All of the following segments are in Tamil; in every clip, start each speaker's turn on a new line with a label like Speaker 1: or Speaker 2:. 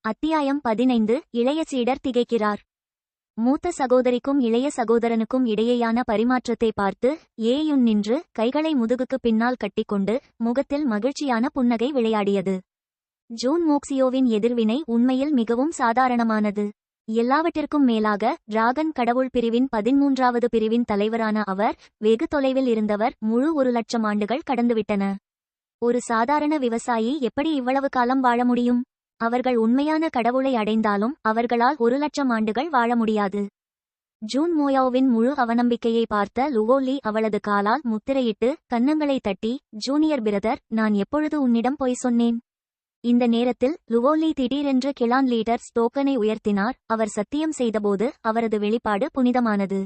Speaker 1: அத்தியாயம் 15. இளைய சீடர் திகைக்கிறார். மூத்த சகோதரிக்கும் இளைய சகோதரனுக்கும் இடையேயான பரிமாற்றத்தை பார்த்து ஏயுன் நின்று கைகளை முதுகுக்கு பின்னால் கட்டிக்கொண்டு முகத்தில் மகிழ்ச்சியான புன்னகை விளையாடியது. ஜூன் மோக்சியோவின் எதிர்வினை உண்மையில் மிகவும் சாதாரணமானது. எல்லாவற்றிற்கும் மேலாக டிராகன் கடவுள் பிரிவின் 13வது பிரிவின் தலைவரான அவர் வெகு தொலைவில் இருந்தவர். முழு 1,00,000 ஆண்டுகள் கடந்துவிட்டன. ஒரு சாதாரண விவசாயி எப்படி இவ்வளவு காலம் வாழ முடியும்? அவர்கள் உண்மையான கடவுளை அடைந்தாலும் அவர்களால் 1,00,000 ஆண்டுகள் வாழ முடியாது. ஜூன் மோயாவின் முழு அவநம்பிக்கையை பார்த்த லுவோலி அவளது காலால் முத்திரையிட்டு கன்னங்களை தட்டி, ஜூனியர் பிரதர், நான் எப்பொழுது உன்னிடம் பொய் சொன்னேன்? இந்த நேரத்தில் லுவோலி திடீரென்று கிளான் லீடர் ஸ்டோக்கனை உயர்த்தினார். அவர் சத்தியம் செய்தபோது அவரது வெளிப்பாடு புனிதமானது.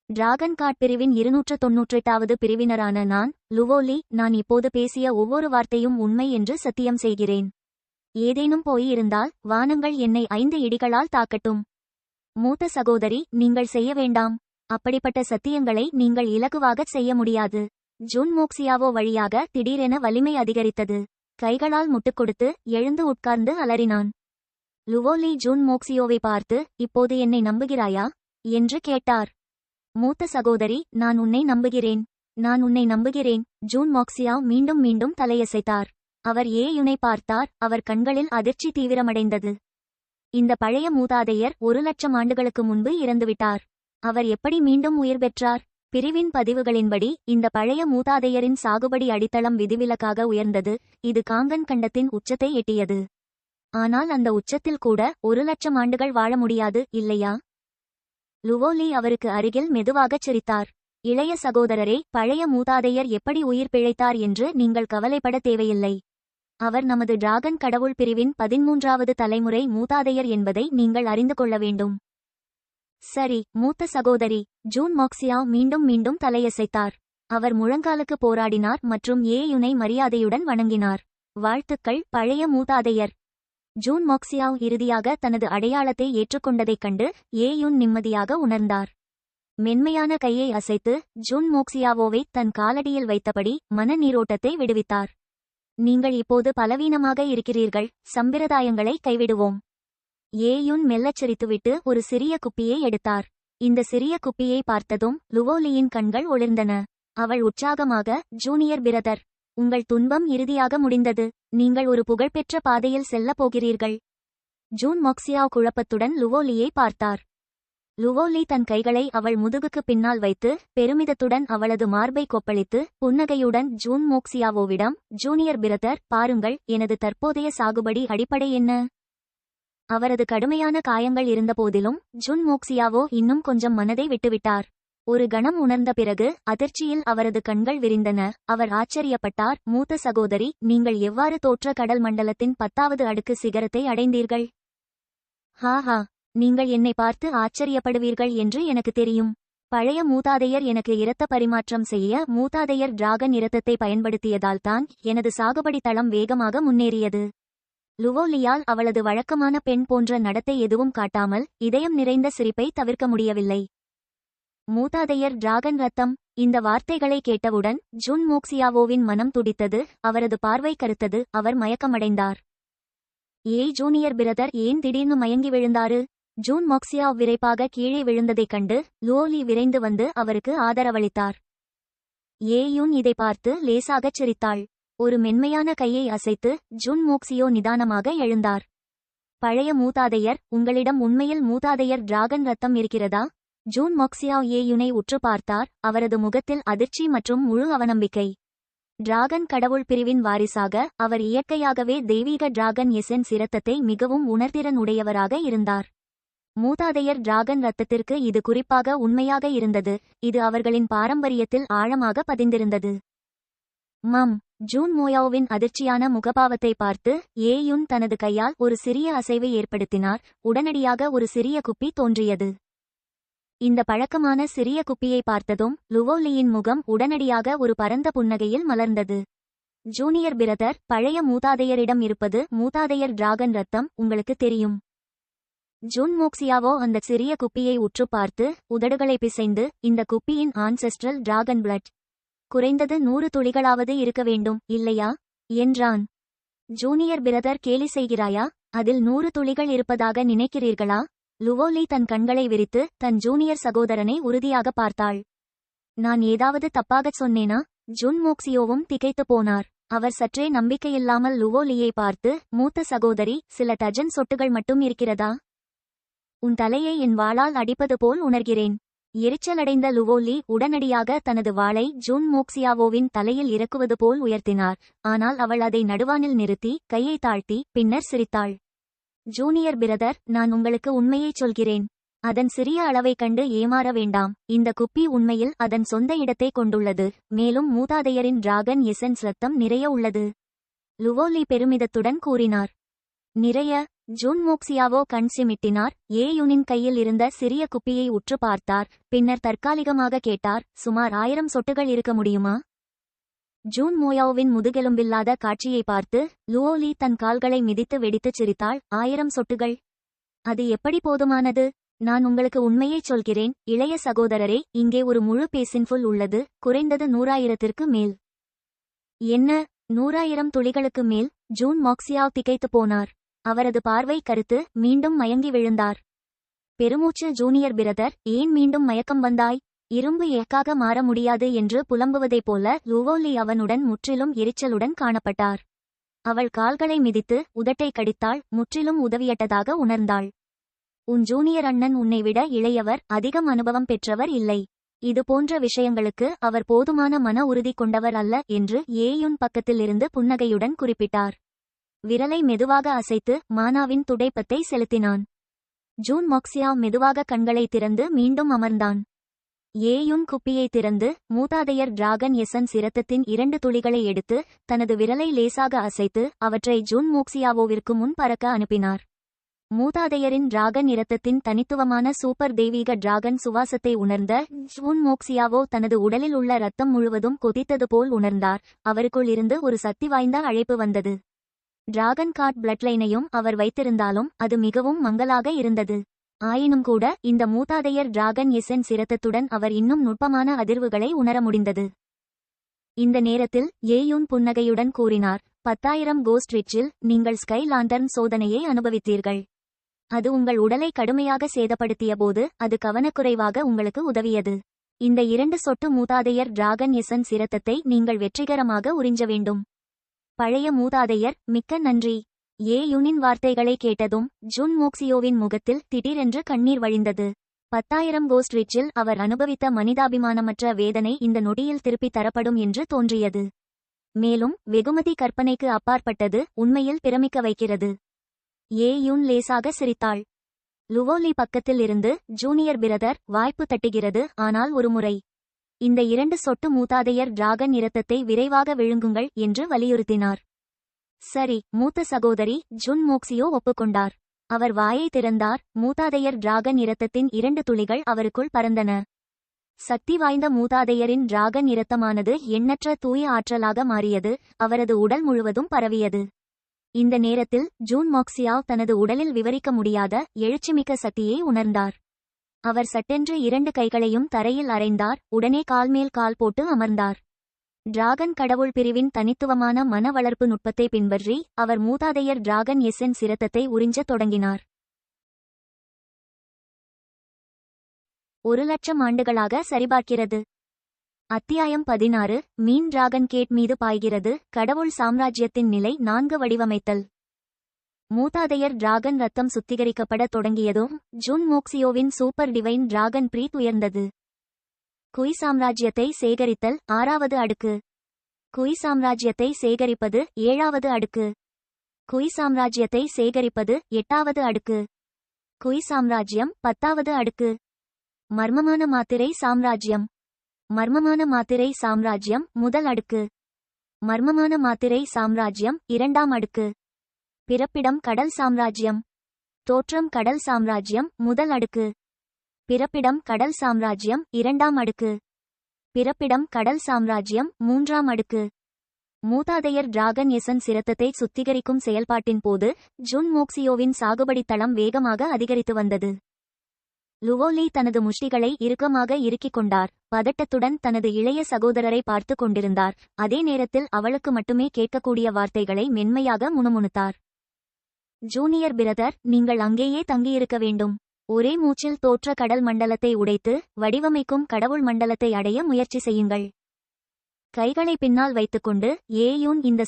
Speaker 1: டிராகன் காட் பிரிவின் 298வது பிரிவினரான நான், லுவோலி, நான் இப்போது பேசிய ஒவ்வொரு வார்த்தையும் உண்மை என்று சத்தியம் செய்கிறேன். ஏதேனும் போயிருந்தால் வானங்கள் என்னை 5 இடிகளால் தாக்கட்டும். மூத்த சகோதரி, நீங்கள் செய்ய வேண்டாம். அப்படிப்பட்ட சத்தியங்களை நீங்கள் இலகுவாகச் செய்ய முடியாது. ஜூன் மோக்சியாவோ வழியாக திடீரென வலிமை அதிகரித்தது. கைகளால் முட்டுக்கொடுத்து எழுந்து உட்கார்ந்து அலறினான். லுவோலி ஜூன் மோக்சியோவை பார்த்து, இப்போது என்னை நம்புகிறாயா என்று கேட்டார். மூத்த சகோதரி, நான் உன்னை நம்புகிறேன், நான் உன்னை நம்புகிறேன். ஜூன் மோக்சியாவ் மீண்டும் மீண்டும் தலையசைத்தார். அவர் ஏயுனை பார்த்தார். அவர் கண்களில் அதிர்ச்சி தீவிரமடைந்தது. இந்த பழைய மூதாதையர் 1,00,000 ஆண்டுகளுக்கு முன்பு இறந்துவிட்டார். அவர் எப்படி மீண்டும் உயிர் பெற்றார்? பிரிவின் பதிவுகளின்படி இந்த பழைய மூதாதையரின் சாகுபடி அடித்தளம் விதிவிலக்காக உயர்ந்தது. இது காங்கன் கண்டத்தின் உச்சத்தை எட்டியது. ஆனால் அந்த உச்சத்தில் கூட 1,00,000 ஆண்டுகள் வாழ முடியாது, இல்லையா? லுவோலி அவருக்கு அருகில் மெதுவாகச் சிரித்தார். இளைய சகோதரரே, பழைய மூதாதையர் எப்படி உயிர் பிழைத்தார் என்று நீங்கள் கவலைப்பட தேவையில்லை. அவர் நமது டிராகன் கடவுள் பிரிவின் 13வது தலைமுறை மூதாதையர் என்பதை நீங்கள் அறிந்து கொள்ள வேண்டும். சரி, மூத்த சகோதரி. ஜூன் மோக்சியாவ் மீண்டும் மீண்டும் தலையசைத்தார். அவர் முழங்காலுக்கு போராடினார் மற்றும் ஏயுனை மரியாதையுடன் வணங்கினார். வாழ்த்துக்கள், பழைய மூதாதையர். ஜூன் மோக்சியாவ் இறுதியாக தனது அடையாளத்தை ஏற்றுக்கொண்டதைக் கண்டு ஏயுன் நிம்மதியாக உணர்ந்தார். மென்மையான கையை அசைத்து ஜூன் மோக்சியாவோவை தன் காலடியில் வைத்தபடி மன நீரோட்டத்தை விடுவித்தார். நீங்கள் இப்போது பலவீனமாக இருக்கிறீர்கள். சம்பிரதாயங்களை கைவிடுவோம். ஏயுன் மெல்லச் சிரித்துவிட்டு ஒரு சிறிய குப்பியை எடுத்தார். இந்த சிறிய குப்பியை பார்த்ததும் லுவோலியின் கண்கள் ஒளிர்ந்தன. அவள் உற்சாகமாக, ஜூனியர் பிரதர், உங்கள் துன்பம் இறுதியாக முடிந்தது. நீங்கள் ஒரு புகழ்பெற்ற பாதையில் செல்லப் போகிறீர்கள். ஜூன் மோக்சியாவ் குழப்பத்துடன் லுவோலியை பார்த்தார். லுவோலி தன் கைகளை அவள் முதுகுக்கு பின்னால் வைத்து பெருமிதத்துடன் அவளது மார்பை கொப்பளித்து புன்னகையுடன் ஜூன் மோக்சியாவோவிடம், ஜூனியர் பிரதர், பாருங்கள், எனது தற்போதைய சாகுபடி அடிப்படை என்ன? அவரது கடுமையான காயங்கள் இருந்தபோதிலும் ஜூன் மோக்சியாவோ இன்னும் கொஞ்சம் மனதை விட்டுவிட்டார். ஒரு கணம் உணர்ந்த பிறகு அதிர்ச்சியில் அவரது கண்கள் விரிந்தன. அவர் ஆச்சரியப்பட்டார். மூத்த சகோதரி, நீங்கள் எவ்வாறு தோற்ற கடல் மண்டலத்தின் 10வது அடுக்கு சிகரத்தை அடைந்தீர்கள்? ஹாஹா, நீங்கள் என்னை பார்த்து ஆச்சரியப்படுவீர்கள் என்று எனக்கு தெரியும். பழைய மூதாதையர் எனக்கு இரத்த பரிமாற்றம் செய்ய மூதாதையர் டிராகன் இரத்தத்தை பயன்படுத்தியதால்தான் எனது சாகுபடி தளம் வேகமாக முன்னேறியது. லுவோலியால் அவளது வழக்கமான பெண் போன்ற நடத்தை எதுவும் காட்டாமல் இதயம் நிறைந்த சிரிப்பை தவிர்க்க முடியவில்லை. மூதாதையர் டிராகன் ரத்தம். இந்த வார்த்தைகளை கேட்டவுடன் ஜூன் மோக்சியாவோவின் மனம் துடித்தது. அவரது பார்வை கருத்தது. அவர் மயக்கமடைந்தார். ஏய் ஜூனியர் பிரதர், ஏன் திடீர்னு மயங்கி விழுந்தாரு? ஜூன் மோக்சியாவ் விரைப்பாக கீழே விழுந்ததைக் கண்டு லுவோலி விரைந்து வந்து அவருக்கு ஆதரவளித்தார். ஏயுன் இதை பார்த்து லேசாகச் சிரித்தாள். ஒரு மென்மையான கையை அசைத்து ஜூன் மோக்சியோ நிதானமாக எழுந்தார். பழைய மூதாதையர், உங்களிடம் உண்மையில் மூதாதையர் டிராகன் ரத்தம் இருக்கிறதா? ஜூன் மோக்சியாவ் ஏயுனை உற்று பார்த்தார். அவரது முகத்தில் அதிர்ச்சி மற்றும் முழு அவநம்பிக்கை. டிராகன் கடவுள் பிரிவின் வாரிசாக அவர் இயற்கையாகவே தெய்வீக டிராகன் எசென்ஸ் இரத்தத்தை மிகவும் உணர்திறன் உடையவராக இருந்தார். மூதாதையர் டிராகன் ரத்தத்திற்கு இது குறிப்பாக உண்மையாக இருந்தது. இது அவர்களின் பாரம்பரியத்தில் ஆழமாக பதிந்திருந்தது. மம். ஜூன் மோயாவின் அதிர்ச்சியான முகபாவத்தை பார்த்து ஏயுன் தனது கையால் ஒரு சிறிய அசைவை ஏற்படுத்தினார். உடனடியாக ஒரு சிறிய குப்பி தோன்றியது. இந்த பழக்கமான சிறிய குப்பியை பார்த்ததும் லுவோலியின் முகம் உடனடியாக ஒரு பரந்த புன்னகையில் மலர்ந்தது. ஜூனியர் பிரதர், பழைய மூதாதையரிடம் இருப்பது மூதாதையர் டிராகன் ரத்தம், உங்களுக்கு தெரியும். ஜூன் மோக்சியாவோ அந்த சிறிய குப்பியை உற்று பார்த்து உதடுகளை பிசைந்து, இந்த குப்பியின் ஆன்செஸ்ட்ரல் டிராகன் பிளட் குறைந்தது 100 துளிகளாவது இருக்க வேண்டும், இல்லையா என்றான். ஜூனியர் பிரதர், கேலி செய்கிறாயா? அதில் 100 துளிகள் இருப்பதாக நினைக்கிறீர்களா? லுவோலி தன் கண்களை விரித்து தன் ஜூனியர் சகோதரனை உறுதியாக பார்த்தாள். நான் ஏதாவது தப்பாகச் சொன்னேனா? ஜுன்மோக்சியோவும் திகைத்து போனார். அவர் சற்றே நம்பிக்கையில்லாமல் லுவோலியை பார்த்து, மூத்த சகோதரி, சில டஜன் சொட்டுகள் மட்டும் இருக்கிறதா? உன் தலையை என் வாளால் அடிப்பது போல் உணர்கிறேன். எரிச்சலடைந்த லுவோலி உடனடியாக தனது வாளை ஜுன்மோக்சியாவோவின் தலையில் இறக்குவது போல் உயர்த்தினார். ஆனால் அவள் அதை நடுவானில் நிறுத்தி கையை தாழ்த்தி பின்னர் சிரித்தாள். ஜூனியர் பிரதர், நான் உங்களுக்கு உண்மையைச் சொல்கிறேன். அதன் சிறிய அளவைக் கண்டு ஏமாற வேண்டாம். இந்த குப்பி உண்மையில் அதன் சொந்த இடத்தை கொண்டுள்ளது. மேலும் மூதாதையரின் டிராகன் எசன்ஸ் ரத்தம் நிறைய உள்ளது. லுவோலி பெருமிதத்துடன் கூறினார். நிறைய? ஜுன்மோக்சியாவோ கண் சிமிட்டினார். ஏயுனின் கையில் இருந்த சிறிய குப்பியை உற்று பார்த்தார். பின்னர் தற்காலிகமாக கேட்டார், சுமார் 1000 சொட்டுகள் இருக்க முடியுமா? ஜூன் மோயாவின் முதுகெலும்பில்லாத காட்சியை பார்த்து லுவோலி தன் கால்களை மிதித்து வெடித்துச் சிரித்தாள். 1000 சொட்டுகள்? அது எப்படி போதுமானது? நான் உங்களுக்கு உண்மையைச் சொல்கிறேன், இளைய சகோதரரே. இங்கே ஒரு முழு பேசின்ஃபுல் உள்ளது. குறைந்தது 100,000க்கு மேல். என்ன, 100,000 துளிகளுக்கு மேல்? ஜூன் மோக்சியாவ் திகைத்து போனார். அவரது பார்வை கருத்து. மீண்டும் மயங்கி விழுந்தார். பெருமூச்சு ஜூனியர் பிரதர், ஏன் மீண்டும் மயக்கம் வந்தாய்? இரும்பு ஏக்காக மாற முடியாது என்று புலம்புவதைப் போல லுவோலி அவனுடன் முற்றிலும் எரிச்சலுடன் காணப்பட்டார். அவள் கால்களை மிதித்து உதட்டை கடித்தாள். முற்றிலும் உதவியட்டதாக உணர்ந்தாள். உன் ஜூனியர் அண்ணன் உன்னை விட இளையவர், அதிகம் அனுபவம் பெற்றவர் இல்லை. இது போன்ற விஷயங்களுக்கு அவர் போதுமான மன உறுதி கொண்டவர் அல்ல என்று ஏயுன் பக்கத்தில் இருந்து புன்னகையுடன் குறிப்பிட்டார். விரலை மெதுவாக அசைத்து மானாவின் துடைப்பத்தை செலுத்தினான். ஜூன் மோக்சியாவ் மெதுவாக கண்களை திறந்து மீண்டும் அமர்ந்தான். ஏயுன் குப்பியை திறந்து மூதாதையர் டிராகன் எசன்ஸ் இரத்தத்தின் 2 துளிகளை எடுத்து தனது விரலை லேசாக அசைத்து அவற்றை ஜூன் மோக்சியாவோவிற்கு முன் பறக்க அனுப்பினார். மூதாதையரின் டிராகன் இரத்தத்தின் தனித்துவமான சூப்பர் தெய்வீக டிராகன் சுவாசத்தை உணர்ந்த ஜூன் மோக்சியாவோ தனது உடலில் உள்ள இரத்தம் முழுவதும் கொதித்தது போல் உணர்ந்தார். அவருக்குள் இருந்து ஒரு சக்தி வாய்ந்த அழைப்பு வந்தது. டிராகன் கார்ட் பிளட்லைனையும் அவர் வைத்திருந்தாலும் அது மிகவும் மங்கலாக இருந்தது. ஆயினும் கூட இந்த மூதாதையர் டிராகன் எசன்ஸ் இரத்தத்துடன் அவர் இன்னும் நுட்பமான அதிர்வுகளை உணர முடிந்தது. இந்த நேரத்தில் ஏயுன் புன்னகையுடன் கூறினார், 10,000 கோஸ்ட் ரிச்சில் நீங்கள் ஸ்கை லாண்டர்ன் சோதனையை அனுபவித்தீர்கள். அது உங்கள் உடலை கடுமையாக சேதப்படுத்திய போது அது கவனக்குறைவாக உங்களுக்கு உதவியது. இந்த 2 சொட்டு மூதாதையர் டிராகன் எசன்ஸ் இரத்தத்தை நீங்கள் வெற்றிகரமாக உறிஞ்ச வேண்டும். பழைய மூதாதையர், மிக்க நன்றி. ஏயுனின் வார்த்தைகளை கேட்டதும் ஜுன் மோக்சியோவின் முகத்தில் திடீரென்று கண்ணீர் வழிந்தது. 10,000 கோஸ்ட் ரிச்சில் அவர் அனுபவித்த மனிதாபிமானமற்ற வேதனை இந்த நொடியில் திருப்பித் தரப்படும் என்று தோன்றியது. மேலும் வெகுமதி கற்பனைக்கு அப்பாற்பட்டது, உண்மையில் பிரமிக்க வைக்கிறது. ஏயுன் லேசாக சிரித்தாள். லுவோலி பக்கத்தில் இருந்து, ஜூனியர் பிரதர், வாய்ப்பு தட்டுகிறது, ஆனால் ஒரு முறை. இந்த 2 சொட்டு மூதாதையர் டிராகன் இரத்தத்தை விரைவாக விழுங்குங்கள் என்று வலியுறுத்தினார். சரி, மூத்த சகோதரி, ஜுன் மோக்சியோ ஒப்புக்கொண்டார். அவர் வாயை திறந்தார். மூதாதையர் டிராகன் இரத்தத்தின் 2 துளிகள் அவருக்குள் பறந்தன. சக்தி வாய்ந்த மூதாதையரின் டிராகன் இரத்தமானது எண்ணற்ற தூய ஆற்றலாக மாறியது. அவரது உடல் முழுவதும் பரவியது. இந்த நேரத்தில் ஜூன் மோக்சியாவ் தனது உடலில் விவரிக்க முடியாத எழுச்சிமிக்க சக்தியை உணர்ந்தார். அவர் சட்டென்று 2 கைகளையும் தரையில் அறைந்தார். உடனே கால்மேல் கால் போட்டு அமர்ந்தார். டிராகன் கடவுள் பிரிவின் தனித்துவமான மன வளர்ப்பு நுட்பத்தை பின்பற்றி அவர் மூதாதையர் டிராகன் எசன்ஸ் இரத்தத்தை உறிஞ்சத் தொடங்கினார். 1,00,000 ஆண்டுகளாக சரிபார்க்கிறது. அத்தியாயம் 16. மீன் டிராகன் கேட் மீது பாய்கிறது. கடவுள் சாம்ராஜ்யத்தின் நிலை 4 வடிவமைத்தல். மூதாதையர் டிராகன் ரத்தம் சுத்திகரிக்கப்பட தொடங்கியதும் ஜுன் மோக்சியோவின் சூப்பர் டிவைன் டிராகன் பிரீத் உயர்ந்தது. குய் சாம்ராஜ்யத்தை சேகரித்தல் 6வது அடுக்கு. குய் சாம்ராஜ்யத்தை சேகரிப்பது 7வது அடுக்கு. குய் சாம்ராஜ்யத்தை சேகரிப்பது 8வது அடுக்கு. குய் சாம்ராஜ்யம் 10வது அடுக்கு. மர்மமான மாத்திரை சாம்ராஜ்யம். மர்மமான மாத்திரை சாம்ராஜ்யம் 1 அடுக்கு. மர்மமான மாத்திரை சாம்ராஜ்யம் 2ஆம் அடுக்கு. பிறப்பிடம் கடல் சாம்ராஜ்யம். தோற்றம் கடல் சாம்ராஜ்யம் 1 அடுக்கு. பிறப்பிடம் கடல் சாம்ராஜ்யம் 2ஆம் அடுக்கு. பிறப்பிடம் கடல் சாம்ராஜ்யம் 3ஆம் அடுக்கு. மூதாதையர் டிராகன் எசன்ஸ் இரத்தத்தை சுத்திகரிக்கும் செயல்பாட்டின் போது ஜுன் மோக்சியோவின் சாகுபடி தளம் வேகமாக அதிகரித்து வந்தது. லுவோலி தனது முஷ்டிகளை இறுக்கமாக இறுக்கிக் கொண்டார். பதட்டத்துடன் தனது இளைய சகோதரரை பார்த்து கொண்டிருந்தார். அதே நேரத்தில் அவளுக்கு மட்டுமே கேட்கக்கூடிய வார்த்தைகளை மென்மையாக முணுமுணுத்தார். ஜூனியர் பிரதர், நீங்கள் அங்கேயே தங்கியிருக்க வேண்டும். ஒரே மூச்சில் தோற்ற கடல் மண்டலத்தை உடைத்து வடிவமைக்கும் கடவுள் மண்டலத்தை அடைய முயற்சி செய்யுங்கள். கைகளை பின்னால் வைத்துக்கொண்டு ஏயூன் இந்த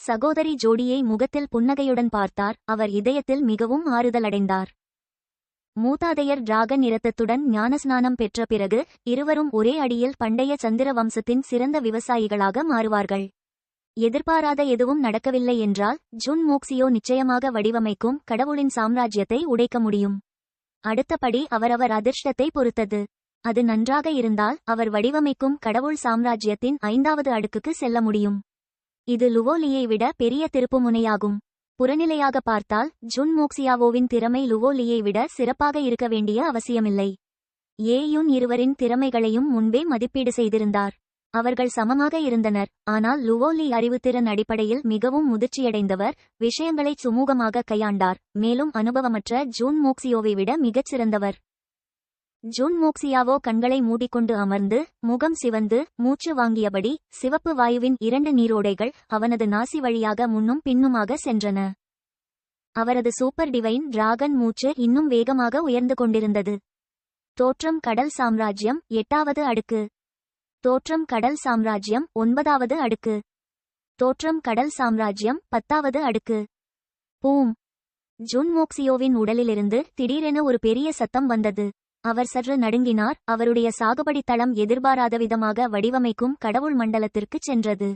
Speaker 1: சகோதரி ஜோடியை முகத்தில் புன்னகையுடன் பார்த்தார். அவர் இதயத்தில் மிகவும் ஆறுதலடைந்தார். மூதாதையர் டிராகன் இரத்தத்துடன் ஞானஸ்நானம் பெற்ற பிறகு இருவரும் ஒரே அடியில் பண்டைய சந்திர வம்சத்தின் சிறந்த விவசாயிகளாக மாறுவார்கள். எதிர்பாராத எதுவும் நடக்கவில்லை என்றால் ஜுன் மோக்சியோ நிச்சயமாக வடிவமைக்கும் கடவுளின் சாம்ராஜ்யத்தை உடைக்க முடியும். அடுத்தபடி அவரவர் அதிர்ஷ்டத்தை பொறுத்தது. அது நன்றாக இருந்தால் அவர் வடிவமைக்கும் கடவுள் சாம்ராஜ்யத்தின் 5வது அடுக்குக்கு செல்ல முடியும். இது லுவோலியை விட பெரிய திருப்புமுனையாகும். புறநிலையாக பார்த்தால் ஜுன் மோக்சியாவோவின் திறமை லுவோலியை விட சிறப்பாக இருக்க வேண்டிய அவசியமில்லை. ஏயுன் இருவரின் திறமைகளையும் முன்பே மதிப்பீடு செய்திருந்தார். அவர்கள் சமமாக இருந்தனர். ஆனால் லுவோலி அறிவுத்திறன் அடிப்படையில் மிகவும் முதிர்ச்சியடைந்தவர், விஷயங்களை சுமூகமாக கையாண்டார். மேலும் அனுபவமற்ற ஜூன் மோக்சியோவை விட மிகச் சிறந்தவர். ஜூன் மோக்சியாவோ கண்களை மூடிக்கொண்டு அமர்ந்து முகம் சிவந்து மூச்சு வாங்கியபடி சிவப்பு வாயுவின் 2 நீரோடைகள் அவனது நாசி வழியாக முன்னும் பின்னுமாக சென்றன. அவரது சூப்பர் டிவைன் டிராகன் மூச்சு இன்னும் வேகமாக உயர்ந்து கொண்டிருந்தது. தோற்றம் கடல் சாம்ராஜ்யம் 8வது அடுக்கு. தோற்றம் கடல் சாம்ராஜ்யம் 9வது அடுக்கு. தோற்றம் கடல் சாம்ராஜ்யம் 10வது அடுக்கு. பூம்! ஜுன் மோக்சியோவின் உடலிலிருந்து திடீரென ஒரு பெரிய சத்தம் வந்தது. அவர் சற்று நடுங்கினார். அவருடைய சாகுபடி தளம் எதிர்பாராத விதமாக வடிவமைக்கும் கடவுள் மண்டலத்திற்குச் சென்றது.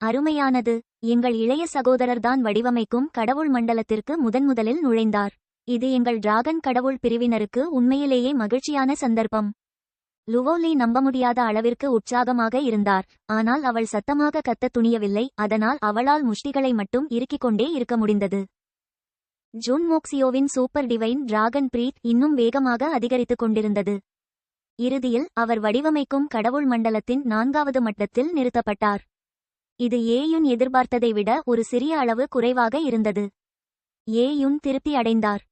Speaker 1: அருமையானது! எங்கள் இளைய சகோதரர்தான் வடிவமைக்கும் கடவுள் மண்டலத்திற்கு முதலில் நுழைந்தார். இது எங்கள் டிராகன் கடவுள் பிரிவினருக்கு உண்மையிலேயே மகிழ்ச்சியான சந்தர்ப்பம். லுவோலி நம்ப முடியாத அளவிற்கு உற்சாகமாக இருந்தார். ஆனால் அவள் சத்தமாக கத்த துணியவில்லை. அதனால் அவளால் முஷ்டிகளை மட்டும் இறுக்கிக் கொண்டே இருக்க முடிந்தது. ஜுன் மோக்சியோவின் சூப்பர் டிவைன் டிராகன் பிரீத் இன்னும் வேகமாக அதிகரித்துக் கொண்டிருந்தது. இறுதியில் அவர் வடிவமைக்கும் கடவுள் மண்டலத்தின் 4வது மட்டத்தில் நிறுத்தப்பட்டார். இது ஏயுன் எதிர்பார்த்ததை விட ஒரு சிறிய அளவு குறைவாக இருந்தது. ஏயுன் திருப்தி அடைந்தார்.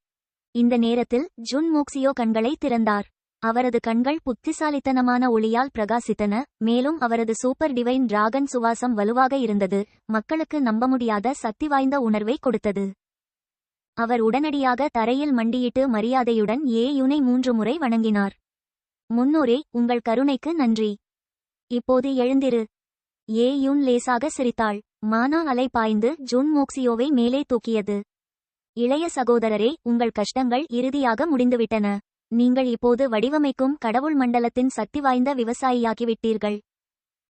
Speaker 1: இந்த நேரத்தில் ஜுன் மோக்சியோ கண்களை திறந்தார். அவரது கண்கள் புத்திசாலித்தனமான ஒளியால் பிரகாசித்தன. மேலும் அவரது சூப்பர் டிவைன் டிராகன் சுவாசம் வலுவாக இருந்தது. மக்களுக்கு நம்ப முடியாத சக்தி வாய்ந்த உணர்வை கொடுத்தது. அவர் உடனடியாக தரையில் மண்டியிட்டு மரியாதையுடன் ஏயுனை 3 முறை வணங்கினார். முன்னோரே, உங்கள் கருணைக்கு நன்றி. இப்போது எழுந்திரு. ஏயுன் லேசாக சிரித்தாள். மானா அலை பாய்ந்து ஜுன் மோக்சியோவை மேலே தூக்கியது. இளைய சகோதரரே, உங்கள் கஷ்டங்கள் இறுதியாக முடிந்துவிட்டன. நீங்கள் இப்போது வடிவமைக்கும் கடவுள் மண்டலத்தின் சக்தி வாய்ந்த விவசாயியாகிவிட்டீர்கள்.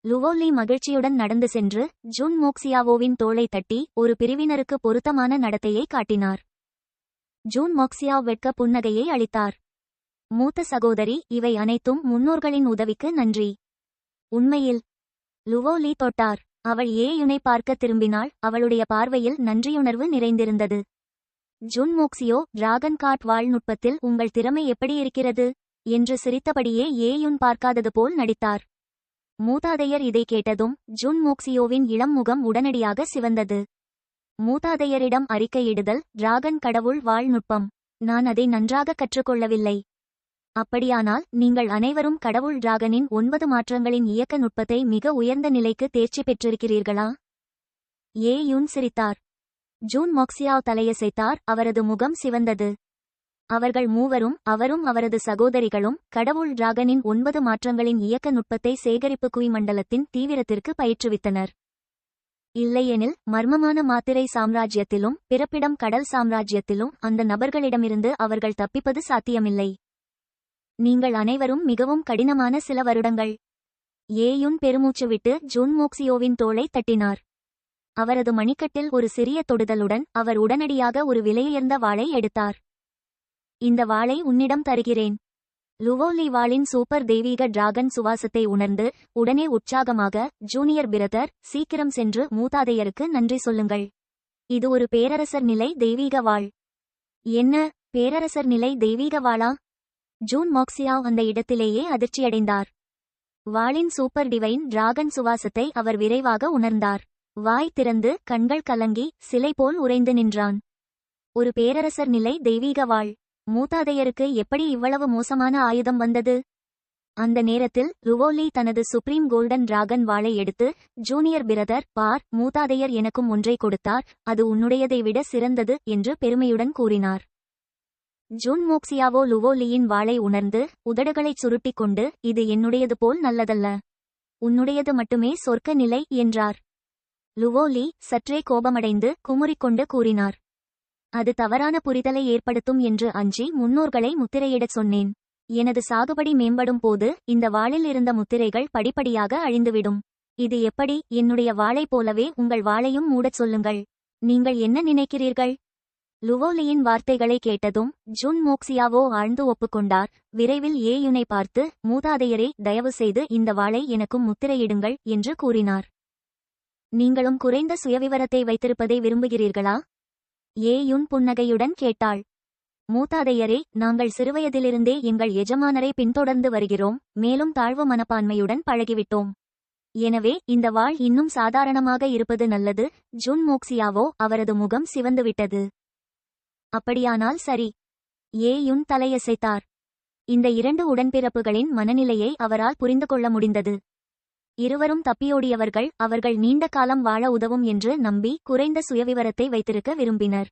Speaker 1: லுவோலி மகிழ்ச்சியுடன் நடந்து சென்று ஜுன் மோக்சியாவோவின் தோளை தட்டி ஒரு பிரிவினருக்கு பொருத்தமான நடத்தையை காட்டினார். ஜூன் மோக்சியாவ் வெட்க புன்னகையை அளித்தார். மூத்த சகோதரி, இவை அனைத்தும் முன்னோர்களின் உதவிக்கு நன்றி. உண்மையில்? லுவோலி தொட்டார். அவள் ஏயுனை பார்க்க திரும்பினாள். அவளுடைய பார்வையில் நன்றியுணர்வு நிறைந்திருந்தது. ஜுன் மோக்சியோ, டிராகன் காட் வாழ்நுட்பத்தில் உங்கள் திறமை எப்படி இருக்கிறது என்று சிரித்தபடியே ஏயுன் பார்க்காதது போல் நடித்தார். மூதாதையர் இதை கேட்டதும் ஜுன் மோக்சியோவின் இளம் முகம் உடனடியாக சிவந்தது. மூதாதையரிடம் அறிக்கையிடுதல், டிராகன் கடவுள் வாழ்நுட்பம். நான் அதை நன்றாக கற்றுக்கொள்ளவில்லை. அப்படியானால் நீங்கள் அனைவரும் கடவுள் டிராகனின் 9 மாற்றங்களின் இயக்க நுட்பத்தை மிக உயர்ந்த நிலைக்கு தேர்ச்சி பெற்றிருக்கிறீர்களா? ஏயுன் சிரித்தார். ஜூன் மோக்சியாவ் தலையசைத்தார். அவரது முகம் சிவந்தது. அவர்கள் மூவரும், அவரும் அவரது சகோதரிகளும் கடவுள் டிராகனின் 9 மாற்றங்களின் இயக்க நுட்பத்தை சேகரிப்பு குவி மண்டலத்தின் தீவிரத்திற்கு பயிற்றுவித்தனர். இல்லையெனில் மர்மமான மாத்திரை சாம்ராஜ்யத்திலும் பிறப்பிடம் கடல் சாம்ராஜ்யத்திலும் அந்த நபர்களிடமிருந்து அவர்கள் தப்பிப்பது சாத்தியமில்லை. நீங்கள் அனைவரும் மிகவும் கடினமான சில வருடங்கள். ஏயுன் பெருமூச்சு விட்டு ஜுன் மோக்சியோவின் தோளை தட்டினார். அவரது மணிக்கட்டில் ஒரு சிறிய தொடுதலுடன் அவர் உடனடியாக ஒரு விலையுயர்ந்த வாளை எடுத்தார். இந்த வாளை உன்னிடம் தருகிறேன். லுவோலி வாளின் சூப்பர் தெய்வீக டிராகன் சுவாசத்தை உணர்ந்து உடனே உற்சாகமாக, ஜூனியர் பிரதர், சீக்கிரம் சென்று மூதாதையருக்கு நன்றி சொல்லுங்கள். இது ஒரு பேரரசர் நிலை தெய்வீக வாள். என்ன, பேரரசர் நிலை தெய்வீக வாளா? ஜூன் மோக்சியாவ் அந்த இடத்திலேயே அதிர்ச்சியடைந்தார். வாளின் சூப்பர் டிவைன் டிராகன் சுவாசத்தை அவர் விரைவாக உணர்ந்தார். வாய் திறந்து கண்கள் கலங்கி சிலை போல் உறைந்து நின்றான். ஒரு பேரரசர் நிலை தெய்வீக வாள். மூதாதையருக்கு எப்படி இவ்வளவு மோசமான ஆயுதம் வந்தது? அந்த நேரத்தில் லுவோலி தனது சுப்ரீம் கோல்டன் டிராகன் வாளை எடுத்து, ஜூனியர் பிரதர், பார், மூதாதையர் எனக்கும் ஒன்றை கொடுத்தார், அது உன்னுடையதை விட சிறந்தது என்று பெருமையுடன் கூறினார். ஜூன் மோக்சியாவோ லுவோலியின் வாளை உணர்ந்து உதடுகளைச் சுருட்டிக் கொண்டு, இது என்னுடையது போல் நல்லதல்ல, உன்னுடையது மட்டுமே சொர்க்க நிலை என்றார். லுவோலி சற்றே கோபமடைந்து குமுறிக்கொண்டு கூறினார், அது தவறான புரிதலை ஏற்படுத்தும் என்று அஞ்சி முன்னோர்களை முத்திரையிடச் சொன்னேன். எனது சாகுபடி மேம்படும் போது இந்த வாளில் இருந்த முத்திரைகள் படிப்படியாக அழிந்துவிடும். இது எப்படி? என்னுடைய வாளை போலவே உங்கள் வாளையும் மூடச் சொல்லுங்கள். நீங்கள் என்ன நினைக்கிறீர்கள்? லுவோலியின் வார்த்தைகளை கேட்டதும் ஜூன் மோக்சியாவோ ஆழ்ந்து ஒப்புக்கொண்டார். விரைவில் ஏயுனை பார்த்து, மூதாதையரே, தயவு செய்து இந்த வாளை எனக்கும் முத்திரையிடுங்கள் என்று கூறினார். நீங்களும் குறைந்த சுயவிவரத்தை வைத்திருப்பதை விரும்புகிறீர்களா? ஏயுன் புன்னகையுடன் கேட்டாள். மூதாதையரே, நாங்கள் சிறுவயதிலிருந்தே எங்கள் எஜமானரை பின்தொடர்ந்து வருகிறோம், மேலும் தாழ்வு மனப்பான்மையுடன் பழகிவிட்டோம். எனவே இந்த வாள் இன்னும் சாதாரணமாக இருப்பது நல்லது. ஜூன் மோக்சியாவோ அவரது முகம் சிவந்துவிட்டது. அப்படியானால் சரி. ஏயுன் தலையசைத்தார். இந்த இரண்டு உடன்பிறப்புகளின் மனநிலையை அவரால் புரிந்து கொள்ள முடிந்தது. இருவரும் தப்பியோடியவர்கள், அவர்கள் நீண்ட காலம் வாழ உதவும் என்று நம்பி குறைந்த சுயவிவரத்தை வைத்திருக்க விரும்பினர்.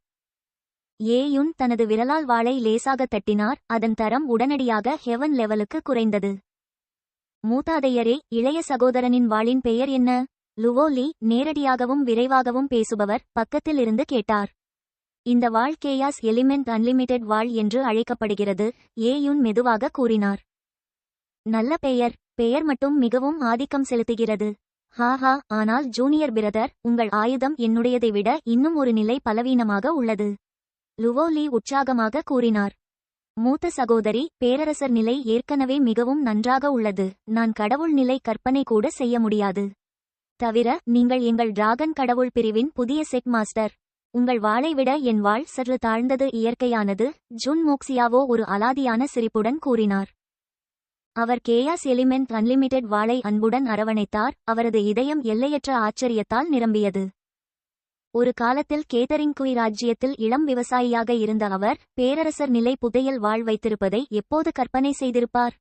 Speaker 1: ஏயுன் தனது விரலால் வாளை லேசாக தட்டினார். அதன் தரம் உடனடியாக ஹெவன் லெவலுக்கு குறைந்தது. மூதாதையரே, இளைய சகோதரனின் வாளின் பெயர் என்ன? லுவோலி நேரடியாகவும் விரைவாகவும் பேசுபவர் பக்கத்தில் இருந்து கேட்டார். இந்த வாள் கேயாஸ் எலிமெண்ட் அன்லிமிடெட் வாள் என்று அழைக்கப்படுகிறது, ஏயுன் மெதுவாக கூறினார். நல்ல பெயர். பெயர் மட்டும் மிகவும் ஆதிக்கம் செலுத்துகிறது. ஹாஹா, ஆனால் ஜூனியர் பிரதர், உங்கள் ஆயுதம் என்னுடையதை விட இன்னும் ஒரு நிலை பலவீனமாக உள்ளது. லுவோலி உற்சாகமாக கூறினார். மூத்த சகோதரி, பேரரசர் நிலை ஏற்கனவே மிகவும் நன்றாக உள்ளது. நான் கடவுள் நிலை கற்பனை கூட செய்ய முடியாது. தவிர நீங்கள் எங்கள் டிராகன் கடவுள் பிரிவின் புதிய செட் மாஸ்டர். உங்கள் வாளை விட என் வாள் சற்று தாழ்ந்தது, இயற்கையானது. ஜூன் மோக்சியாவோ ஒரு அலாதியான சிரிப்புடன் கூறினார். அவர் கேயாஸ் எலிமெண்ட் அன்லிமிடெட் வாளை அன்புடன் அரவணைத்தார். அவரது இதயம் எல்லையற்ற ஆச்சரியத்தால் நிரம்பியது. ஒரு காலத்தில் கேதரிங்குய் ராஜ்யத்தில் இளம் விவசாயியாக இருந்த அவர் பேரரசர் நிலை புதையல் வாள் வைத்திருப்பதை எப்போது கற்பனை செய்திருப்பார்?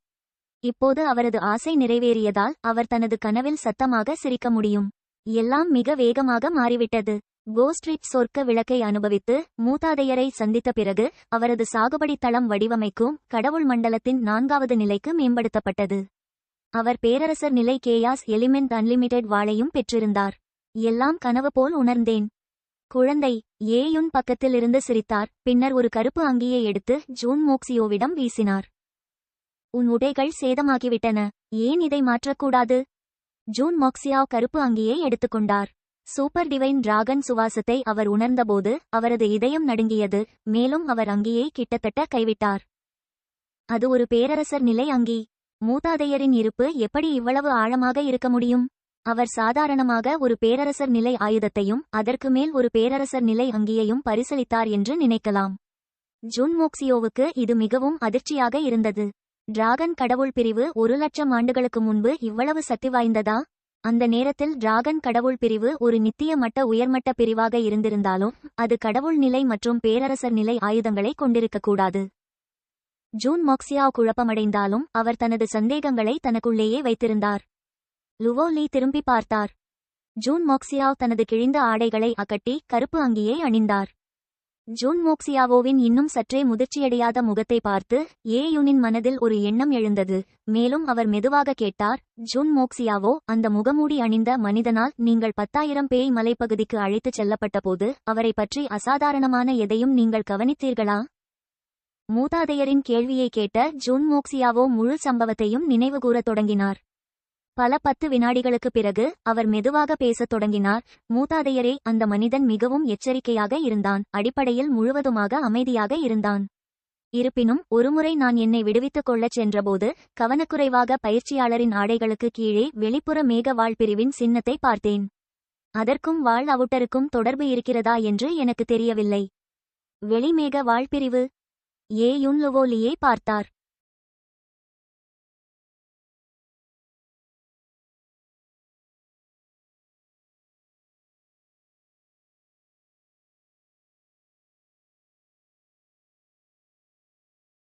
Speaker 1: இப்போது அவரது ஆசை நிறைவேறியதால் அவர் தனது கனவில் சத்தமாக சிரிக்க முடியும். எல்லாம் மிக வேகமாக மாறிவிட்டது. கோஸ்ட்ரிட் சொர்க்க விளக்கை அனுபவித்து மூதாதையரை சந்தித்த பிறகு அவரது சாகுபடி தளம் வடிவமைக்கும் கடவுள் மண்டலத்தின் 4வது நிலைக்கு மேம்படுத்தப்பட்டது. அவர் பேரரசர் நிலை கேயாஸ் எலிமெண்ட் அன்லிமிடெட் வாளையும் பெற்றிருந்தார். எல்லாம் கனவு போல் உணர்ந்தேன். குழந்தை, ஏயுன் பக்கத்தில் இருந்து சிரித்தார். பின்னர் ஒரு கருப்பு அங்கியை எடுத்து ஜூன் மோக்சியோவிடம் வீசினார். உன் உடைகள் சேதமாகிவிட்டன, ஏன் இதை மாற்றக்கூடாது? ஜூன் மோக்சியாவ் கருப்பு அங்கியை எடுத்துக்கொண்டார். சூப்பர் டிவைன் டிராகன் சுவாசத்தை அவர் உணர்ந்தபோது அவரது இதயம் நடுங்கியது. மேலும் அவர் அங்கியை கிட்டத்தட்ட கைவிட்டார். அது ஒரு பேரரசர் நிலை அங்கி. மூதாதையரின் இருப்பு எப்படி இவ்வளவு ஆழமாக இருக்க முடியும்? அவர் சாதாரணமாக ஒரு பேரரசர் நிலை ஆயுதத்தையும் அதற்கு மேல் ஒரு பேரரசர் நிலை அங்கியையும் பரிசளித்தார் என்று நினைக்கலாம். ஜூன் மோக்சியோவுக்கு இது மிகவும் அதிர்ச்சியாக இருந்தது. டிராகன் கடவுள் பிரிவு 1,00,000 ஆண்டுகளுக்கு முன்பு இவ்வளவு சக்தி வாய்ந்ததா? அந்த நேரத்தில் டிராகன் கடவுள் பிரிவு ஒரு நித்திய மட்ட உயர்மட்ட பிரிவாக இருந்திருந்தாலும் அது கடவுள் நிலை மற்றும் பேரரசர் நிலை ஆயுதங்களை கொண்டிருக்கக்கூடாது. ஜூன் மோக்சியாவ் குழப்பமடைந்தாலும் அவர் தனது சந்தேகங்களை தனக்குள்ளேயே வைத்திருந்தார். லுவோலி திரும்பி பார்த்தார். ஜூன் மோக்சியாவ் தனது கிழிந்த ஆடைகளை அகட்டி கருப்பு அங்கியை அணிந்தார். ஜூன் மோக்சியாவோவின் இன்னும் சற்றே முதிர்ச்சியடையாத முகத்தை பார்த்து ஏயுனின் மனதில் ஒரு எண்ணம் எழுந்தது. மேலும் அவர் மெதுவாக கேட்டார், ஜூன் மோக்சியாவோ, அந்த முகமூடி அணிந்த மனிதனால் நீங்கள் 10,000 பேய் மலைப்பகுதிக்கு அழைத்துச் செல்லப்பட்டபோது அவரை பற்றி அசாதாரணமான எதையும் நீங்கள் கவனித்தீர்களா? மூதாதையரின் கேள்வியை கேட்ட ஜூன் மோக்சியாவோ முழு சம்பவத்தையும் நினைவுகூரத் தொடங்கினார். பல 10 வினாடிகளுக்கு பிறகு அவர் மெதுவாக பேசத் தொடங்கினார். மூதாதையரே, அந்த மனிதன் மிகவும் எச்சரிக்கையாக இருந்தான். அடிப்படையில் முழுவதுமாக அமைதியாக இருந்தான். இருப்பினும் ஒருமுறை நான் என்னை விடுவித்துக் கொள்ளச் சென்றபோது கவனக்குறைவாக பயிற்சியாளரின் ஆடைகளுக்கு கீழே வெளிப்புற மேக வாள் பிரிவின் சின்னத்தை பார்த்தேன். அதற்கும் வாள் அவுட்டருக்கும் தொடர்பு இருக்கிறதா என்று எனக்கு தெரியவில்லை. வெளிமேக வாள் பிரிவு? ஏயுன் லுவோலியை பார்த்தார்.